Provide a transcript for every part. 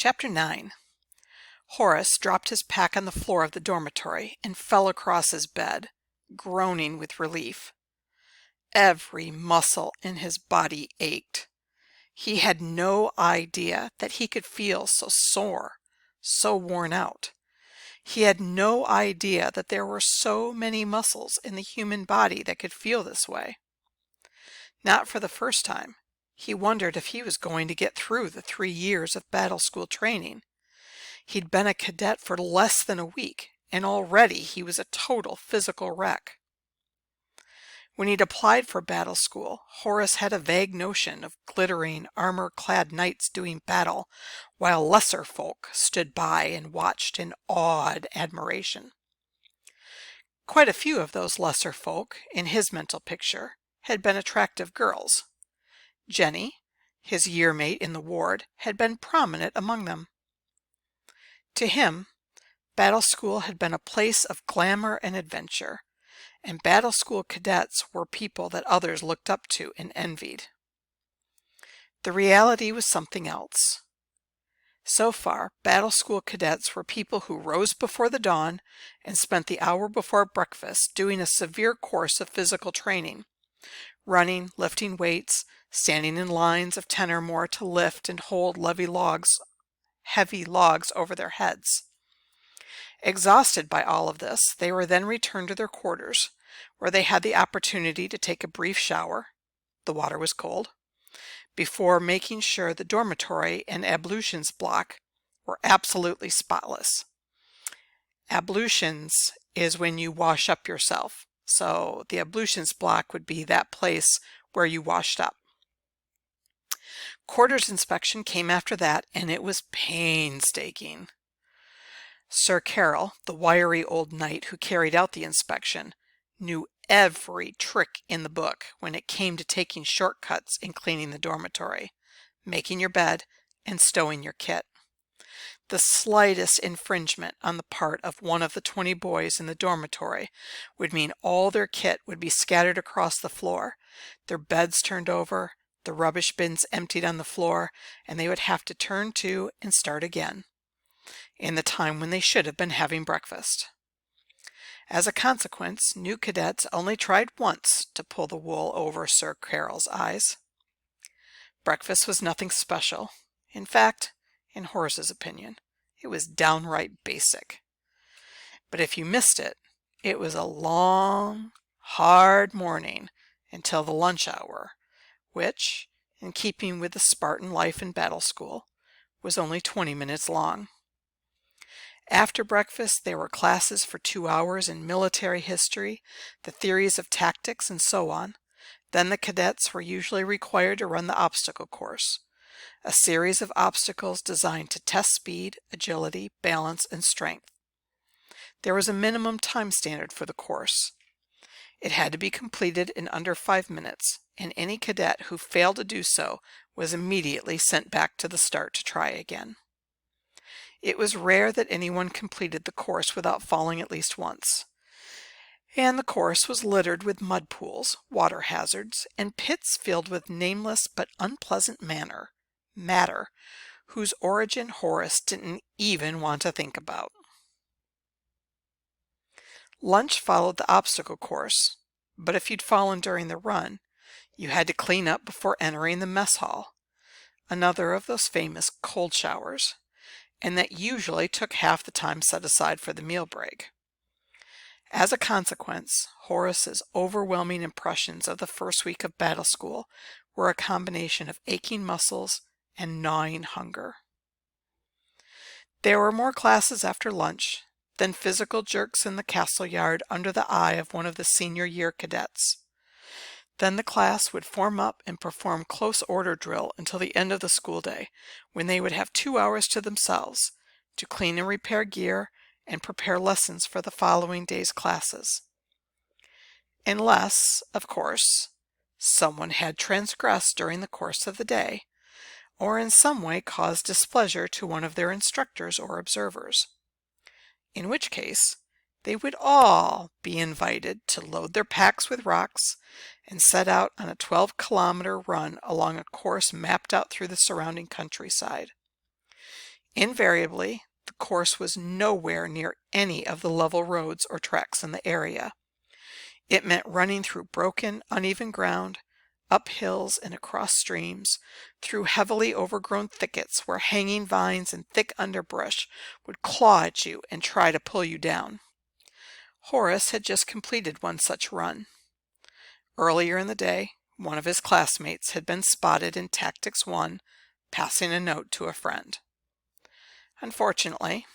Chapter 9. Horace dropped his pack on the floor of the dormitory and fell across his bed, groaning with relief. Every muscle in his body ached. He had no idea that he could feel so sore, so worn out. He had no idea that there were so many muscles in the human body that could feel this way. Not for the first time, he wondered if he was going to get through the 3 years of battle school training. He'd been a cadet for less than a week, and already he was a total physical wreck. When he'd applied for battle school, Horace had a vague notion of glittering, armor-clad knights doing battle, while lesser folk stood by and watched in awed admiration. Quite a few of those lesser folk, in his mental picture, had been attractive girls. Jenny, his year-mate in the ward, had been prominent among them. To him, battle school had been a place of glamour and adventure, and battle school cadets were people that others looked up to and envied. The reality was something else. So far, battle school cadets were people who rose before the dawn and spent the hour before breakfast doing a severe course of physical training, running, lifting weights, standing in lines of 10 or more to lift and hold heavy logs over their heads. Exhausted by all of this, they were then returned to their quarters, where they had the opportunity to take a brief shower — the water was cold — before making sure the dormitory and ablutions block were absolutely spotless. Ablutions is when you wash up yourself, so the ablutions block would be that place where you washed up. Quarters inspection came after that, and it was painstaking. Sir Carroll, the wiry old knight who carried out the inspection, knew every trick in the book when it came to taking shortcuts in cleaning the dormitory, making your bed, and stowing your kit. The slightest infringement on the part of one of the 20 boys in the dormitory would mean all their kit would be scattered across the floor, their beds turned over, the rubbish bins emptied on the floor, and they would have to turn to and start again, in the time when they should have been having breakfast. As a consequence, new cadets only tried once to pull the wool over Sir Carroll's eyes. Breakfast was nothing special. In fact, in Horace's opinion, it was downright basic. But if you missed it, it was a long, hard morning until the lunch hour, which, in keeping with the Spartan life in battle school, was only 20 minutes long. After breakfast, there were classes for 2 hours in military history, the theories of tactics, and so on. Then the cadets were usually required to run the obstacle course, a series of obstacles designed to test speed, agility, balance, and strength. There was a minimum time standard for the course. It had to be completed in under 5 minutes, and any cadet who failed to do so was immediately sent back to the start to try again. It was rare that anyone completed the course without falling at least once, and the course was littered with mud pools, water hazards, and pits filled with nameless but unpleasant matter whose origin Horace didn't even want to think about. Lunch followed the obstacle course, but if you'd fallen during the run, you had to clean up before entering the mess hall, another of those famous cold showers, and that usually took half the time set aside for the meal break. As a consequence, Horace's overwhelming impressions of the first week of battle school were a combination of aching muscles and gnawing hunger. There were more classes after lunch, then physical jerks in the castle yard under the eye of one of the senior year cadets. Then the class would form up and perform close order drill until the end of the school day, when they would have 2 hours to themselves to clean and repair gear and prepare lessons for the following day's classes. Unless, of course, someone had transgressed during the course of the day, or in some way caused displeasure to one of their instructors or observers, in which case they would all be invited to load their packs with rocks and set out on a 12-kilometer run along a course mapped out through the surrounding countryside. Invariably, the course was nowhere near any of the level roads or tracks in the area. It meant running through broken, uneven ground, up hills and across streams, through heavily overgrown thickets where hanging vines and thick underbrush would claw at you and try to pull you down. Horace had just completed one such run. Earlier in the day, one of his classmates had been spotted in Tactics 1 passing a note to a friend. Unfortunately,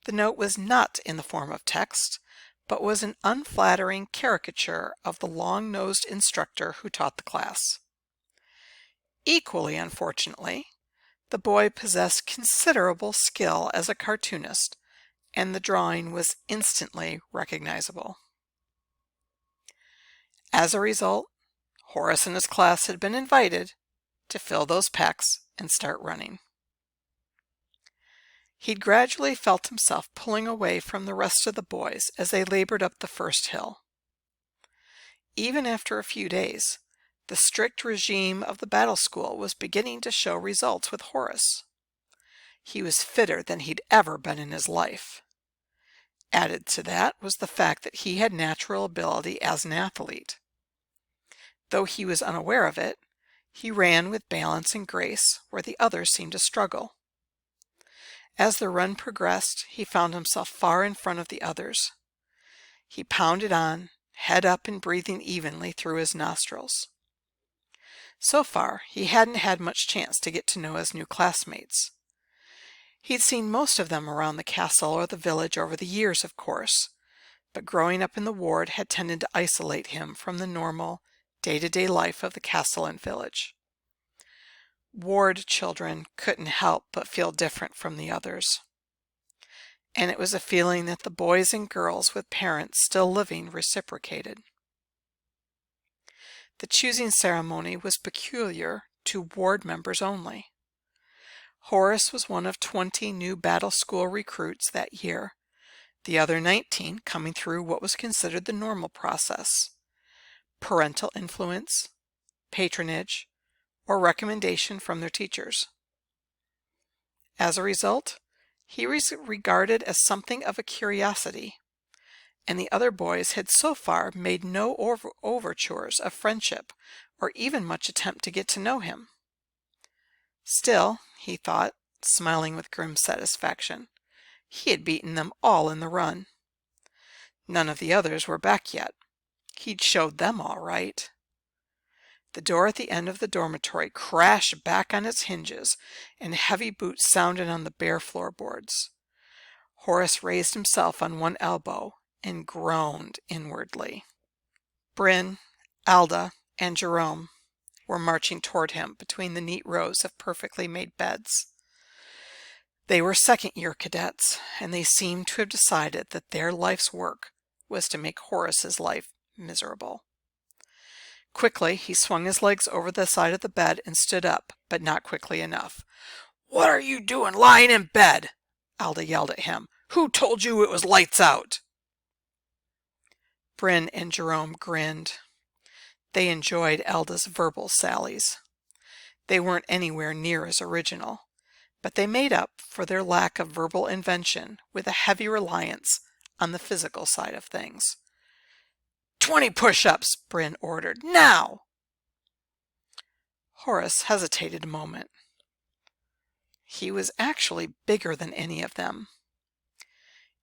the note was not in the form of text, but was an unflattering caricature of the long-nosed instructor who taught the class. Equally unfortunately, the boy possessed considerable skill as a cartoonist, and the drawing was instantly recognizable. As a result, Horace and his class had been invited to fill those packs and start running. He'd gradually felt himself pulling away from the rest of the boys as they labored up the first hill. Even after a few days, the strict regime of the battle school was beginning to show results with Horace. He was fitter than he'd ever been in his life. Added to that was the fact that he had natural ability as an athlete. Though he was unaware of it, he ran with balance and grace where the others seemed to struggle. As the run progressed, he found himself far in front of the others. He pounded on, head up and breathing evenly through his nostrils. So far, he hadn't had much chance to get to know his new classmates. He'd seen most of them around the castle or the village over the years, of course, but growing up in the ward had tended to isolate him from the normal, day-to-day life of the castle and village. Ward children couldn't help but feel different from the others. And it was a feeling that the boys and girls with parents still living reciprocated. The choosing ceremony was peculiar to ward members only. Horace was one of 20 new battle school recruits that year, the other 19 coming through what was considered the normal process: parental influence, patronage, or recommendation from their teachers. As a result, he was regarded as something of a curiosity, and the other boys had so far made no overtures of friendship or even much attempt to get to know him. Still, he thought, smiling with grim satisfaction, he had beaten them all in the run. None of the others were back yet. He'd showed them all right. The door at the end of the dormitory crashed back on its hinges, and heavy boots sounded on the bare floorboards. Horace raised himself on one elbow and groaned inwardly. Bryn, Alda, and Jerome were marching toward him between the neat rows of perfectly made beds. They were second-year cadets, and they seemed to have decided that their life's work was to make Horace's life miserable. Quickly, he swung his legs over the side of the bed and stood up, but not quickly enough. "What are you doing lying in bed?" Alda yelled at him. "Who told you it was lights out?" Bryn and Jerome grinned. They enjoyed Alda's verbal sallies. They weren't anywhere near as original, but they made up for their lack of verbal invention with a heavy reliance on the physical side of things. 20 push-ups, Bryn ordered. Now! Horace hesitated a moment. He was actually bigger than any of them.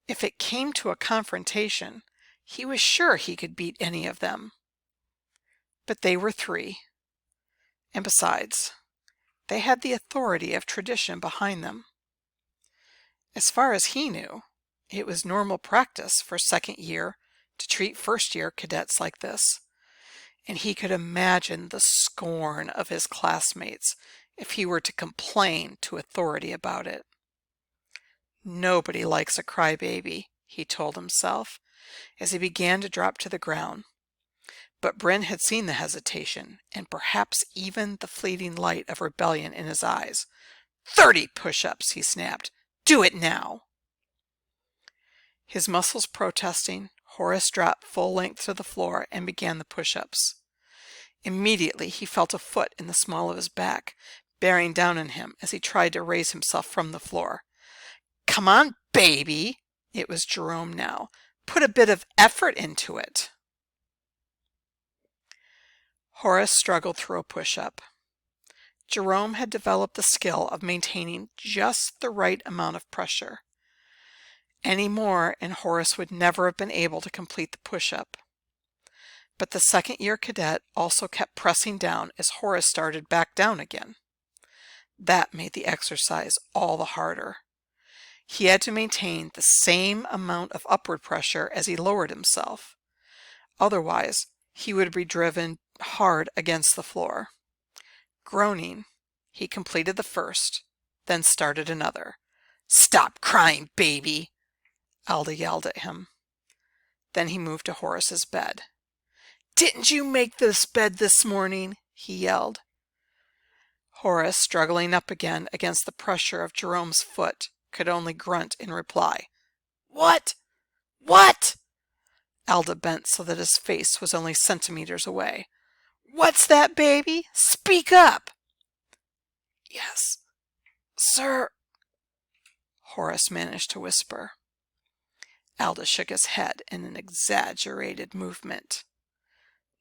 If it came to a confrontation, he was sure he could beat any of them. But they were 3. And besides, they had the authority of tradition behind them. As far as he knew, it was normal practice for second year to treat first-year cadets like this, and he could imagine the scorn of his classmates if he were to complain to authority about it. Nobody likes a crybaby, he told himself, as he began to drop to the ground. But Bryn had seen the hesitation, and perhaps even the fleeting light of rebellion in his eyes. 30 push-ups, he snapped. Do it now! His muscles protesting, Horace dropped full length to the floor and began the push-ups. Immediately he felt a foot in the small of his back, bearing down on him as he tried to raise himself from the floor. "Come on, baby!" It was Jerome now. "Put a bit of effort into it." Horace struggled through a push-up. Jerome had developed the skill of maintaining just the right amount of pressure. Any more and Horace would never have been able to complete the push-up. But the second-year cadet also kept pressing down as Horace started back down again. That made the exercise all the harder. He had to maintain the same amount of upward pressure as he lowered himself. Otherwise, he would be driven hard against the floor. Groaning, he completed the first, then started another. "Stop crying, baby!" Alda yelled at him. Then he moved to Horace's bed. "Didn't you make this bed this morning?" he yelled. Horace, struggling up again against the pressure of Jerome's foot, could only grunt in reply. "What? What?" Alda bent so that his face was only centimeters away. "What's that, baby? Speak up!" "Yes, sir," Horace managed to whisper. Alda shook his head in an exaggerated movement.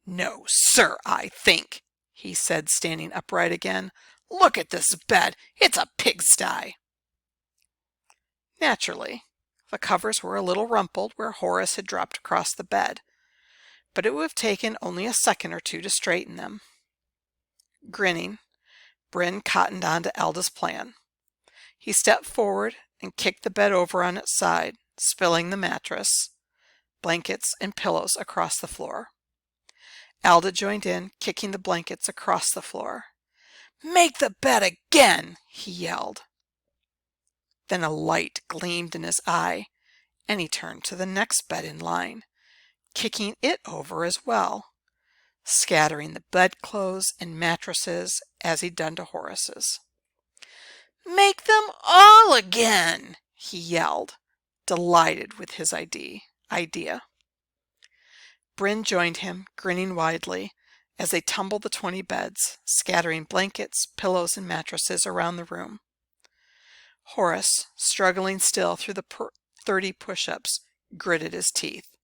"No, sir, I think," he said, standing upright again. "Look at this bed. It's a pigsty." Naturally, the covers were a little rumpled where Horace had dropped across the bed, but it would have taken only a second or two to straighten them. Grinning, Bryn cottoned on to Alda's plan. He stepped forward and kicked the bed over on its side, spilling the mattress, blankets, and pillows across the floor. Alda joined in, kicking the blankets across the floor. "Make the bed again!" he yelled. Then a light gleamed in his eye, and he turned to the next bed in line, kicking it over as well, scattering the bedclothes and mattresses as he'd done to Horace's. "Make them all again!" he yelled, delighted with his idea. Bryn joined him, grinning widely, as they tumbled the 20 beds, scattering blankets, pillows, and mattresses around the room. Horace, struggling still through the 30 push-ups, gritted his teeth.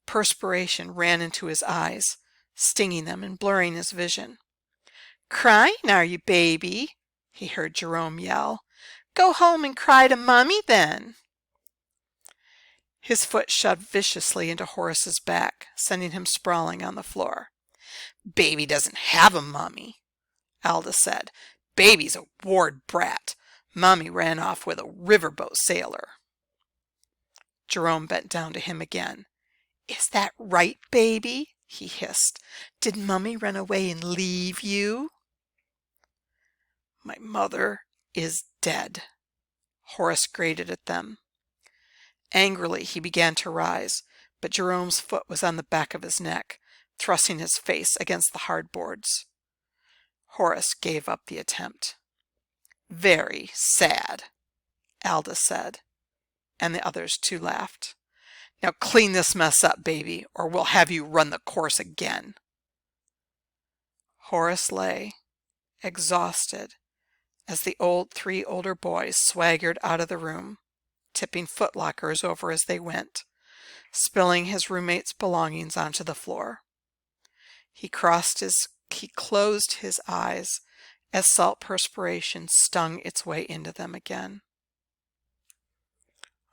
Perspiration ran into his eyes, stinging them and blurring his vision. "Crying, are you, baby?" he heard Jerome yell. "Go home and cry to Mommy, then." His foot shoved viciously into Horace's back, sending him sprawling on the floor. "Baby doesn't have a mommy," Alda said. "Baby's a ward brat. Mommy ran off with a riverboat sailor." Jerome bent down to him again. "Is that right, baby?" he hissed. "Did Mummy run away and leave you?" "My mother is dead," Horace grated at them. Angrily, he began to rise, but Jerome's foot was on the back of his neck, thrusting his face against the hard boards. Horace gave up the attempt. "Very sad," Alda said, and the others too laughed. "Now clean this mess up, baby, or we'll have you run the course again." Horace lay, exhausted, as the three older boys swaggered out of the room, tipping footlockers over as they went, spilling his roommate's belongings onto the floor. He closed his eyes as salt perspiration stung its way into them again.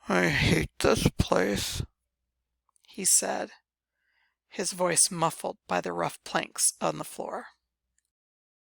"I hate this place," he said, his voice muffled by the rough planks on the floor.